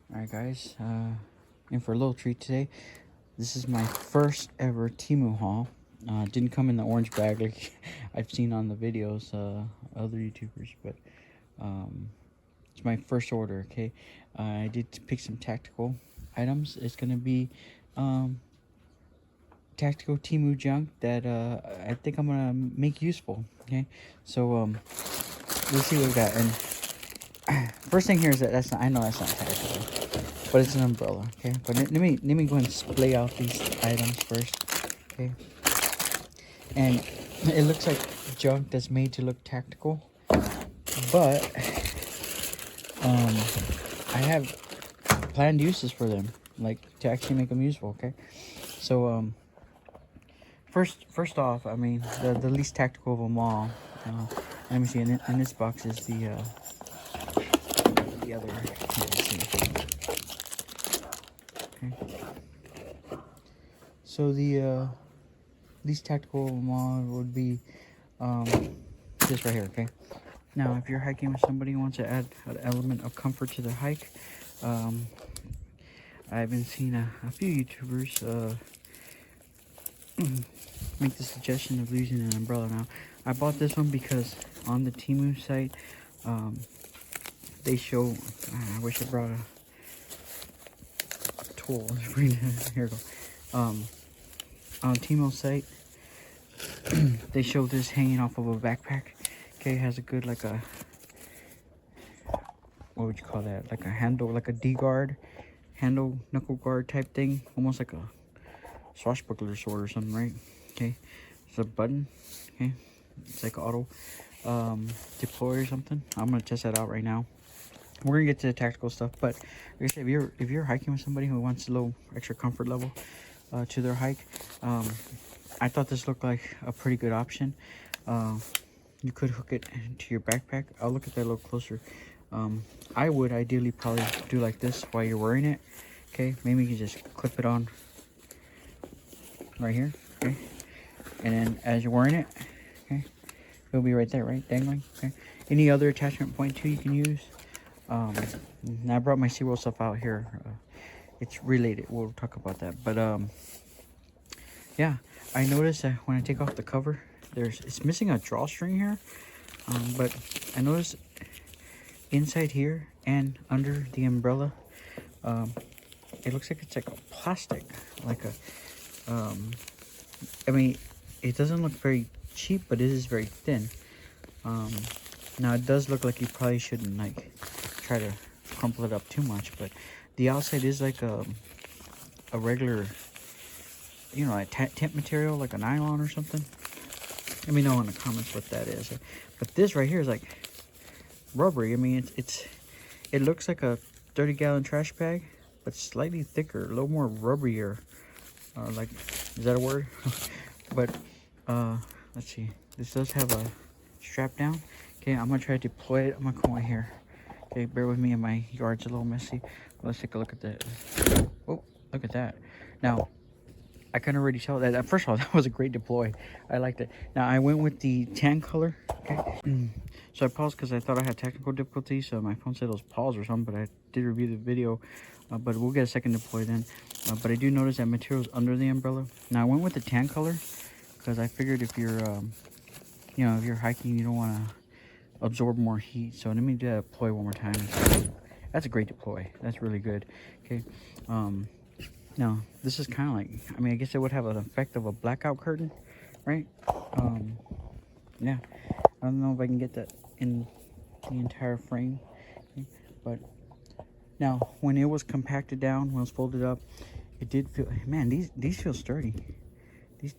Alright guys, in for a little treat today. This is my first ever TEMU haul. Didn't come in the orange bag like I've seen on the videos, other YouTubers, but it's my first order, okay? I did pick some tactical items. It's gonna be tactical TEMU junk that I think I'm gonna make useful, okay? So let's see what we got. And first thing here is that I know that's not tactical, but it's an umbrella, okay? But let me go ahead and splay out these items first, okay? And it looks like junk that's made to look tactical, but I have planned uses for them, like to actually make them useful, okay? So first off, I mean the least tactical of them all. Let me see. In this box is the other. Let's see. Okay. So the least tactical of them all would be this right here. Okay. Now, if you're hiking with somebody who wants to add an element of comfort to their hike, I've been seeing a few YouTubers make the suggestion of using an umbrella. Now, I bought this one because on the TEMU site, they show. I wish I brought a tool. Here we go. On TEMU site, they show this hanging off of a backpack. Okay, it has a good what would you call that? Like a handle, like a D-guard, handle knuckle guard type thing, almost like a swashbuckler sword or something, right? Okay, it's a button. Okay, it's like auto deploy or something. I'm gonna test that out right now. We're gonna get to the tactical stuff, but like I said, if you're hiking with somebody who wants a little extra comfort level to their hike, I thought this looked like a pretty good option. You could hook it to your backpack. I'll look at that a little closer. I would ideally probably do like this while you're wearing it. Okay, maybe you can just clip it on right here. Okay, and then as you're wearing it, okay, it'll be right there, right, dangling. Okay, any other attachment point too you can use. And I brought my SeaWorld stuff out here. It's related. We'll talk about that. But yeah, I noticed that when I take off the cover, it's missing a drawstring here. But I noticed inside here and under the umbrella, it looks like it's like a plastic, like a I mean, it doesn't look very cheap, but it is very thin. Now it does look like you probably shouldn't like try to crumple it up too much, but the outside is like a regular, you know, like tent material, like a nylon or something. Let me know in the comments what that is. But this right here is like rubbery. I mean, it looks like a 30-gallon trash bag, but slightly thicker, a little more rubberier. Like, is that a word? But let's see. This does have a strap down. Okay, I'm gonna try to deploy it. I'm gonna come right here. Okay, bear with me. My yard's a little messy. Let's take a look at that. Oh, look at that. Now, I can already tell that. First of all, that was a great deploy. I liked it. Now, I went with the tan color. Okay. So I paused because I thought I had technical difficulties. So my phone said it was paused or something, but I did review the video. But we'll get a second deploy then. But I do notice that material's under the umbrella. Now, I went with the tan color because I figured if you're, you know, if you're hiking, you don't want to absorb more heat. So let me do that deploy one more time. That's a great deploy. That's really good. Okay. Now, this is kind of like, I mean, I guess it would have an effect of a blackout curtain, right? Yeah, I don't know if I can get that in the entire frame, okay? But now, when it was compacted down, when it was folded up, it did feel, man, these feel sturdy.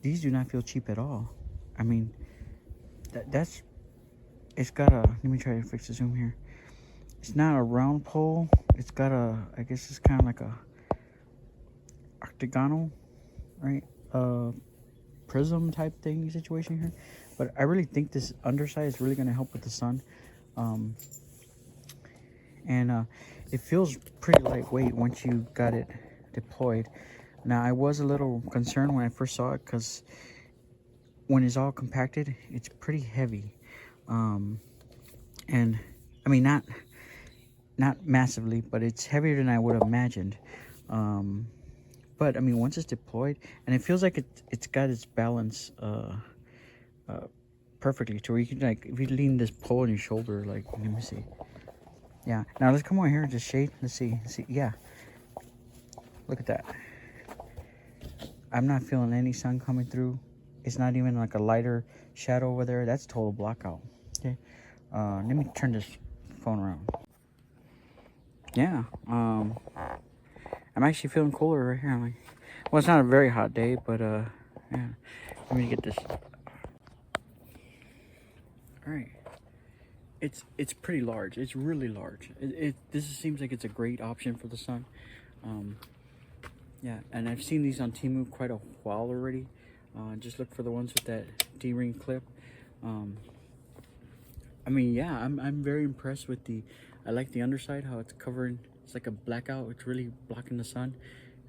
These do not feel cheap at all. I mean, it's got a, let me try to fix the zoom here. It's not a round pole. It's got a, I guess it's kind of like a octagonal, right, prism type thing situation here. But I really think this underside is really going to help with the sun. And it feels pretty lightweight once you got it deployed. Now, I was a little concerned when I first saw it because when it's all compacted, it's pretty heavy. And I mean, not massively, but it's heavier than I would have imagined. But I mean, once it's deployed, and it feels like it's got its balance perfectly, to where you can, like, if you lean this pole on your shoulder, like, let me see. Yeah. Now let's come over here and just shade. Let's see. See. Yeah. Look at that. I'm not feeling any sun coming through. It's not even like a lighter shadow over there. That's total blackout. Okay. Let me turn this phone around. Yeah. I'm actually feeling cooler right here. I'm like, well, it's not a very hot day, but yeah. Let me get this. All right. It's pretty large. It's really large. This seems like it's a great option for the sun. Yeah, and I've seen these on TEMU quite a while already. Just look for the ones with that D-ring clip. I mean, yeah, I'm very impressed with I like the underside, how it's covering. It's like a blackout. It's really blocking the sun.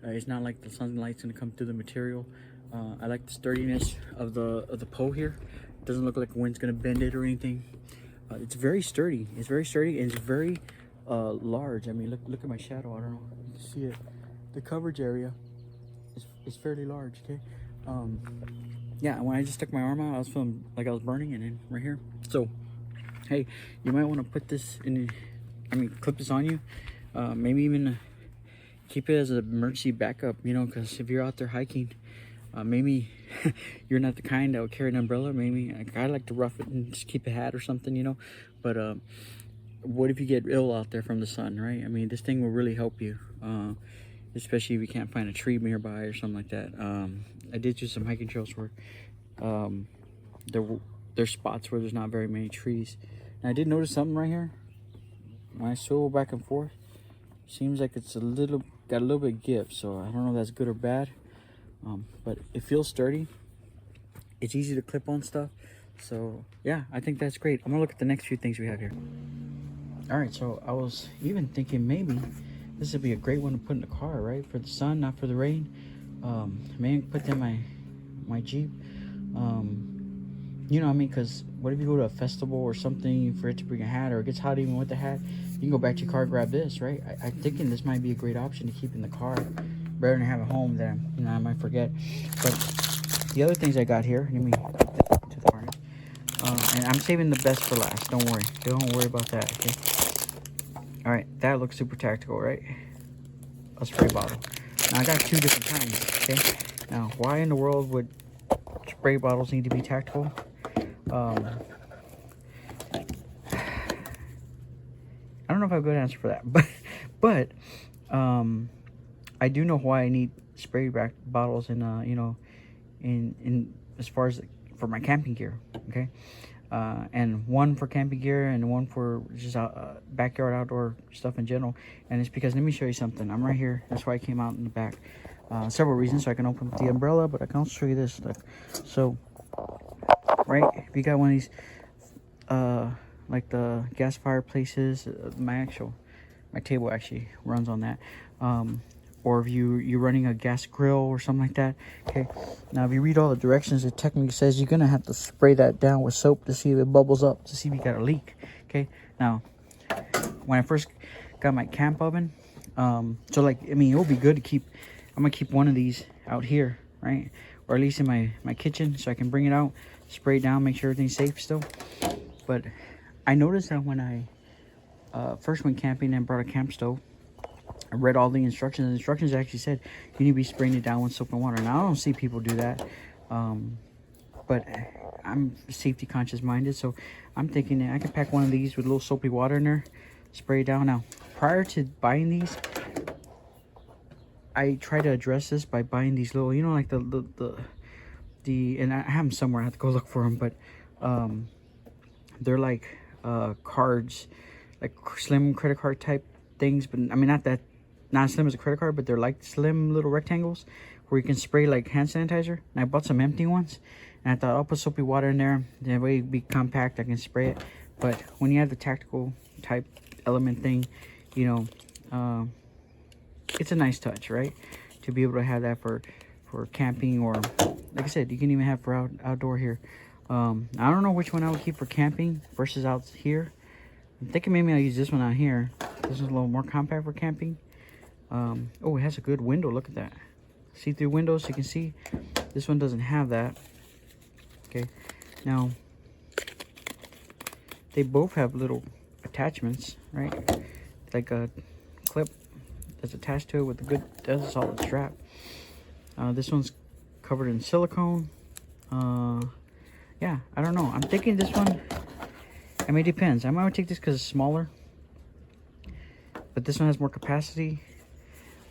It's not like the sunlight's gonna come through the material. I like the sturdiness of the pole here. It doesn't look like wind's gonna bend it or anything. It's very sturdy. It's very sturdy, and it's very large. I mean, look at my shadow. I don't know if you can see it. The coverage area is fairly large. Okay. Yeah, when I just stuck my arm out, I was feeling like I was burning, and then right here. So, hey, you might want to put this in. I mean, clip this on you. Maybe even keep it as an emergency backup. You know, because if you're out there hiking, maybe you're not the kind that would carry an umbrella. Maybe I like to rough it and just keep a hat or something. You know, but what if you get ill out there from the sun, right? I mean, this thing will really help you. Especially if you can't find a tree nearby or something like that. I did do some hiking trails where there's spots where there's not very many trees. And I did notice something right here. When I swivel back and forth, seems like it's got a little bit of give. So I don't know if that's good or bad. But it feels sturdy. It's easy to clip on stuff. So yeah, I think that's great. I'm gonna look at the next few things we have here. All right, so I was even thinking maybe this would be a great one to put in the car, right? For the sun, not for the rain. Maybe put that in my Jeep. You know what I mean? Because what if you go to a festival or something, for it to bring a hat, or it gets hot even with the hat, you can go back to your car, grab this, right? I'm thinking this might be a great option to keep in the car, better than have at home that I might forget. But the other things I got here, let me put to the harness. And I'm saving the best for last. Don't worry. Don't worry about that, okay? All right, that looks super tactical, right? A spray bottle. Now I got two different kinds, okay? Now, why in the world would spray bottles need to be tactical? I don't know if I have a good answer for that, but I do know why I need spray back bottles in in as far as for my camping gear, okay? And one for camping gear and one for just backyard outdoor stuff in general. And it's because, let me show you something. I'm right here. That's why I came out in the back. Several reasons. So I can open the umbrella, but I can also show you this. Look. So, right, if you got one of these, like the gas fireplaces, my table actually runs on that. Or if you're running a gas grill or something like that. Okay. Now, if you read all the directions, it technically says you're gonna have to spray that down with soap to see if it bubbles up, to see if you got a leak. Okay. Now, when I first got my camp oven, so like, I mean, it would be good to keep. I'm gonna keep one of these out here, right, or at least in my kitchen, so I can bring it out, spray it down, make sure everything's safe still. But I noticed that when I first went camping and brought a camp stove, I read all the instructions. The instructions actually said you need to be spraying it down with soap and water. Now, I don't see people do that, but I'm safety conscious minded, so I'm thinking that I can pack one of these with a little soapy water in there, spray it down. Now, prior to buying these, I try to address this by buying these little, you know, like the and I have them somewhere. I have to go look for them, but they're like cards, like slim credit card type things. But I mean, not as slim as a credit card, but they're like slim little rectangles where you can spray like hand sanitizer. And I bought some empty ones, and I thought I'll put soapy water in there. That way it'd be compact, I can spray it. But when you have the tactical type element thing, you know, it's a nice touch, right? To be able to have that for camping, or like I said, you can even have for outdoor here. I don't know which one I would keep for camping versus out here. I'm thinking maybe I'll use this one out here. This is a little more compact for camping. Oh, it has a good window. Look at that. See-through windows, you can see. This one doesn't have that. Okay, now they both have little attachments, right? Like a clip that's attached to it with a good, that's a solid strap. This one's covered in silicone. Yeah, I don't know. I'm thinking this one, I mean, it depends. I might take this because it's smaller, but this one has more capacity.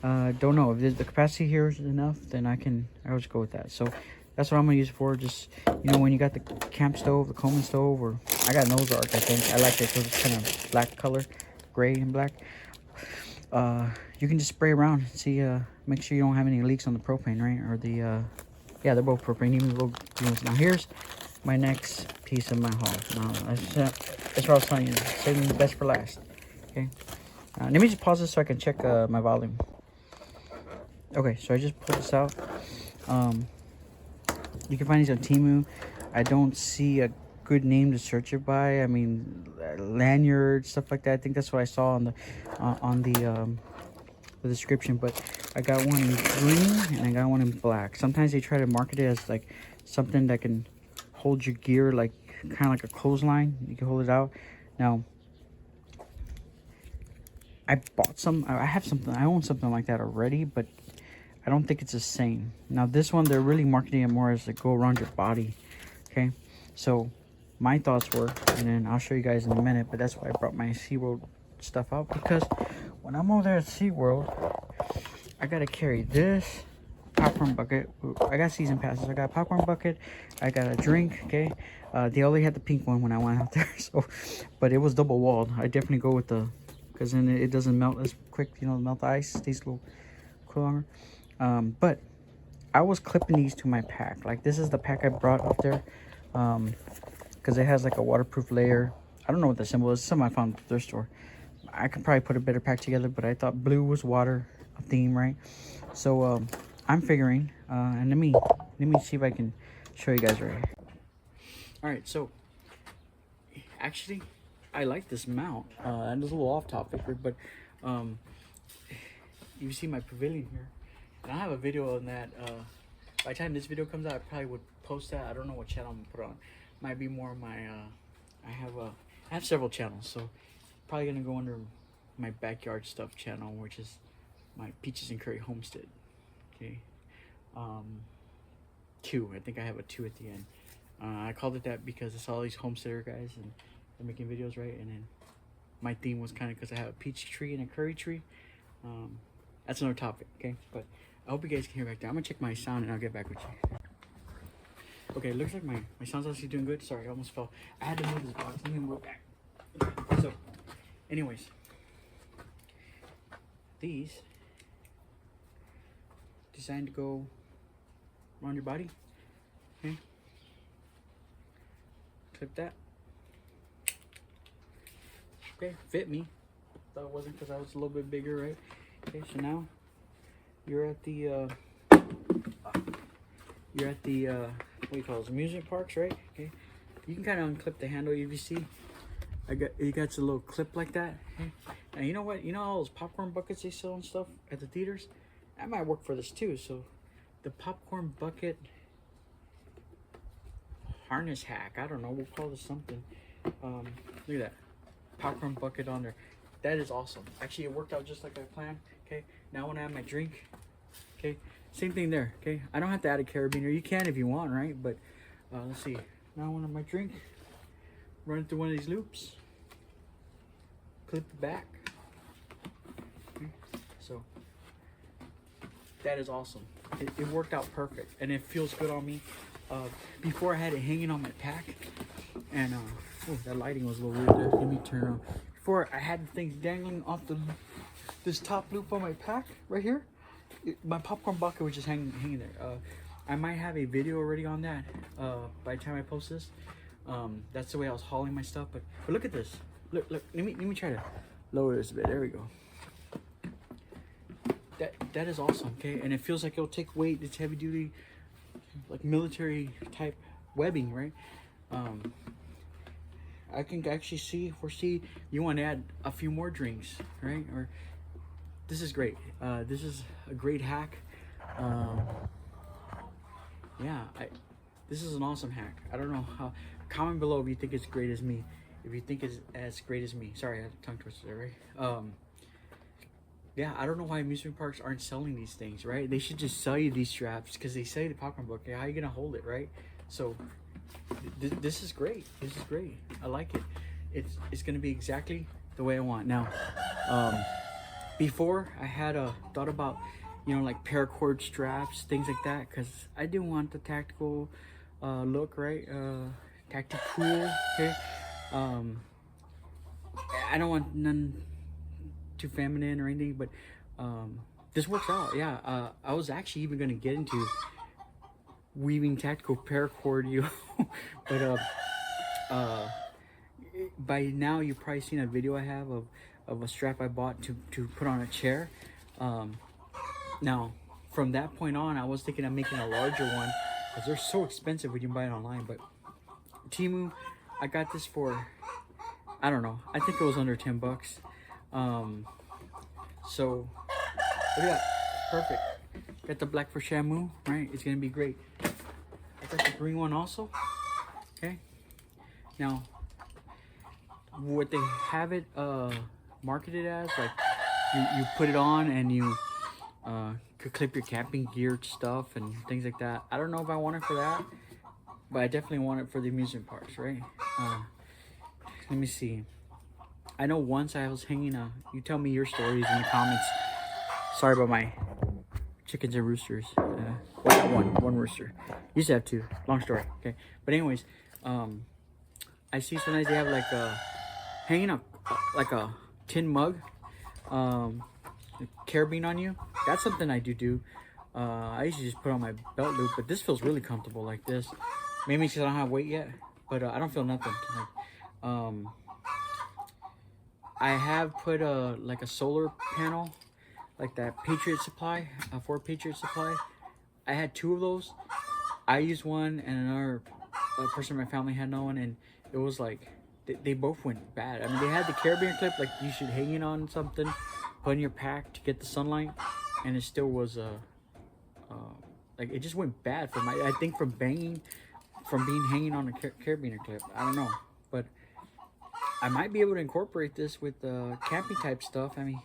Don't know if the capacity here is enough, then I'll just go with that. So that's what I'm gonna use it for. Just, you know, when you got the camp stove, the Coleman stove, or I got nose arc, I think I like it because it's kind of black color, gray and black. You can just spray around and see, make sure you don't have any leaks on the propane, right? Or the yeah, they're both propane, even the little units. Now here's my next piece of my haul. Now that's what I was telling you, saving the best for last. Okay, let me just pause this so I can check my volume. Okay, so I just pulled this out. You can find these on TEMU. I don't see a good name to search it by. I mean, lanyard, stuff like that. I think that's what I saw on the description. But I got one in green and I got one in black. Sometimes they try to market it as like something that can hold your gear, like kind of like a clothesline. You can hold it out. Now, I bought some. I have something. I own something like that already, but I don't think it's the same. Now this one, they're really marketing it more as like go around your body. Okay, so my thoughts were, and then I'll show you guys in a minute, but that's why I brought my SeaWorld stuff out, because when I'm over there at SeaWorld, I gotta carry this popcorn bucket. I got season passes. I got a popcorn bucket. I got a drink. Okay, they only had the pink one when I went out there, so, but it was double walled. I definitely go with the, because then it doesn't melt as quick. You know, melt the ice, stays a little cool longer. But I was clipping these to my pack. Like, this is the pack I brought up there, because it has like a waterproof layer. I don't know what the symbol is. Something I found at the thrift store. I could probably put a better pack together, but I thought blue was water theme, right? So I'm figuring, and let me see if I can show you guys right. All right, so actually, I like this mount. And it's a little off topic, but you see my pavilion here. And I have a video on that. By the time this video comes out, I probably would post that. I don't know what channel I'm gonna put on. Might be more of my. I have several channels, so probably gonna go under my backyard stuff channel, which is my Peaches and Curry Homestead. Okay, 2. I think I have a 2 at the end. I called it that because I saw all these homesteader guys and they're making videos, right? And then my theme was kind of because I have a peach tree and a curry tree. That's another topic, okay? But I hope you guys can hear back there. I'm gonna check my sound and I'll get back with you. Okay, looks like my sound's actually doing good. Sorry, I almost fell. I had to move this box. Let me move it back. Okay, so, anyways, these designed to go around your body. Okay, clip that. Okay, fit me. Thought it wasn't because I was a little bit bigger, right? Okay, so now you're at the what do you call it, amusement parks, right? Okay, you can kind of unclip the handle. If you see, it got a little clip like that. Okay, now you know what? You know all those popcorn buckets they sell and stuff at the theaters? That might work for this too. So the popcorn bucket harness hack. I don't know. We'll call this something. Look at that popcorn bucket on there. That is awesome. Actually, it worked out just like I planned. Okay, now when I have my drink, okay, same thing there. Okay, I don't have to add a carabiner. You can if you want, right? But let's see. Now when I have my drink, run it through one of these loops, clip the back. Okay. So that is awesome. It worked out perfect, and it feels good on me. Before I had it hanging on my pack, and oh, that lighting was a little weird there. Let me turn on. Before I had things dangling off this top loop on my pack right here. My popcorn bucket was just hanging there. I might have a video already on that by the time I post this. That's the way I was hauling my stuff. But look at this. Look. Let me try to lower this a bit. There we go. That is awesome. Okay, and it feels like it'll take weight. It's heavy duty, like military type webbing, right? I can actually foresee you want to add a few more drinks, right? Or this is great. This is a great hack. Yeah, this is an awesome hack. I don't know how. Comment below if you think it's great as me. If you think it's as great as me. Sorry, I had a tongue twister there, right? Yeah, I don't know why amusement parks aren't selling these things, right? They should just sell you these straps because they sell you the popcorn bucket. How are you gonna hold it, right? So this is great. This is great. I like it. It's gonna be exactly the way I want. Now, before I had thought about, you know, like paracord straps, things like that, because I do want the tactical look, right? Tactical cool. Okay. I don't want none too feminine or anything, but this works out. Yeah, I was actually even gonna get into weaving tactical paracord, you know, but by now you've probably seen a video I have of a strap I bought to put on a chair. Now from that point on, I was thinking of making a larger one because they're so expensive when you buy it online. But TEMU, I got this for, I don't know, I think it was under 10 bucks. So look at that, perfect. Got the black for TEMU, right? It's gonna be great. I got the green one also. Okay. Now, what they have it marketed as, like you put it on and you could clip your camping gear stuff and things like that. I don't know if I want it for that, but I definitely want it for the amusement parks, right? Let me see. I know once I was hanging you tell me your stories in the comments. Sorry about my chickens and roosters. Well, I got one rooster. Used to have two. Long story. Okay, but anyways, I see sometimes they have like hanging up like a tin mug, carabine on you. That's something I do. I usually just put on my belt loop, but this feels really comfortable like this. Maybe because I don't have weight yet, but I don't feel nothing. Like, I have put like a solar panel, like that Patriot Supply, Ford Patriot Supply. I had two of those. I used one, and another person in my family had no one, and it was like they both went bad. I mean, they had the carabiner clip, like you should hang it on something, put in your pack to get the sunlight, and it still was like it just went bad for my. I think from being hanging on a carabiner clip. I don't know, but I might be able to incorporate this with camping type stuff. I mean,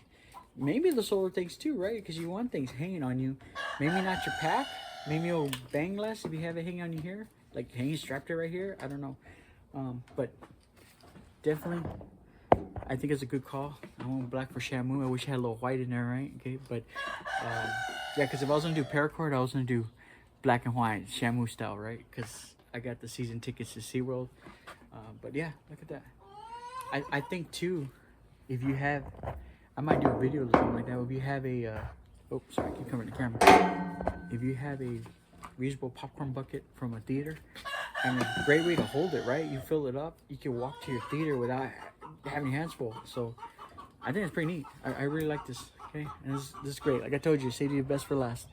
maybe the solar things too, right? Because you want things hanging on you. Maybe not your pack. Maybe it'll bang less if you have it hanging on you here, like hanging strapped it right here. I don't know, but definitely, I think it's a good call. I want black for TEMU. I wish I had a little white in there, right? Okay, but yeah, because if I was gonna do paracord, I was gonna do black and white TEMU style, right? Because I got the season tickets to SeaWorld. But yeah, look at that. I think too, if you have, I might do a video or something like that. If you have a, oh, sorry, I keep covering the camera. If you have a reusable popcorn bucket from a theater, I mean, great way to hold it, right? You fill it up, you can walk to your theater without having your hands full. So I think it's pretty neat. I really like this, okay? And this is great. Like I told you, save the best for last.